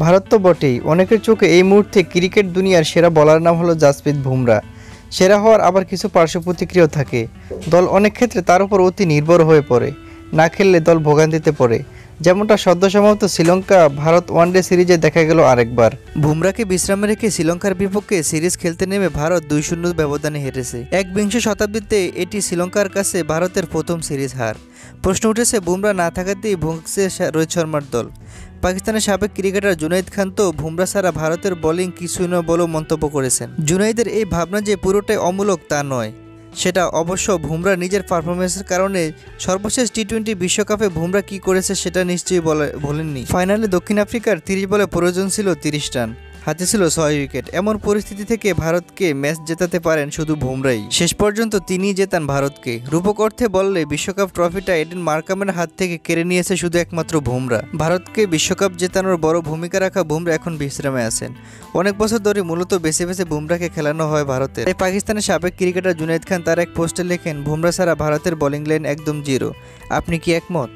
ভারত তো বটেই, অনেকের চোখে এই মুহূর্তে ক্রিকেট দুনিয়ার সেরা বলার নাম হলো জাসপ্রীত বুমরা। সেরা হওয়ার আবার কিছু পার্শ্ব প্রতিক্রিয়াও থাকে। দল অনেক ক্ষেত্রে তার উপর অতি নির্ভর হয়ে পড়ে। না খেললে দল ভোগান্তিতে পড়ে, যেমনটা সদ্য সমাপ্ত শ্রীলঙ্কা ভারত ওয়ানডে সিরিজে দেখা গেল আরেকবার। বুমরাকে বিশ্রামে রেখে শ্রীলঙ্কার বিপক্ষে সিরিজ খেলতে নেমে ভারত 2-0 ব্যবধানে হেরেছে। একবিংশ শতাব্দীতে এটি শ্রীলঙ্কার কাছে ভারতের প্রথম সিরিজ হার। প্রশ্ন উঠেছে, বুমরা না থাকাতেই ভুগছে রোহিত শর্মার দল। পাকিস্তানের সাবেক ক্রিকেটার জুনাইদ খান তো বুমরা ছাড়া ভারতের বোলিং কিছুই নয় বলেও মন্তব্য করেছেন। জুনাইদের এই ভাবনা যে পুরোটাই অমূলক তা নয়, সেটা অবশ্য বুমরা নিজের পারফরমেন্সের কারণে। সর্বশেষ টি-20 বিশ্বকাপে বুমরা কী করেছে সেটা নিশ্চয়ই বলেননি। ফাইনালে দক্ষিণ আফ্রিকার 30 বলে প্রয়োজন ছিল 30 রান, হাতে ছিল 6 উইকেট। এমন পরিস্থিতি থেকে ভারতকে ম্যাচ জেতাতে পারেন শুধু বুমরাই। শেষ পর্যন্ত তিনিই জেতান ভারতকে। রূপক অর্থে বললে বিশ্বকাপ ট্রফিটা এডেন মার্কামের হাত থেকে কেড়ে নিয়েছে শুধু একমাত্র বুমরা। ভারতকে বিশ্বকাপ জেতানোর বড় ভূমিকা রাখা বুমরা এখন বিশ্রামে আছেন। অনেক বছর ধরে মূলত বেছে বেছে বুমরাকে খেলানো হয় ভারতের। তাই পাকিস্তানের সাবেক ক্রিকেটার জুনাইদ খান তার এক পোস্টে লেখেন, বুমরা ছাড়া ভারতের বোলিং লাইন একদম জিরো। আপনি কি একমত?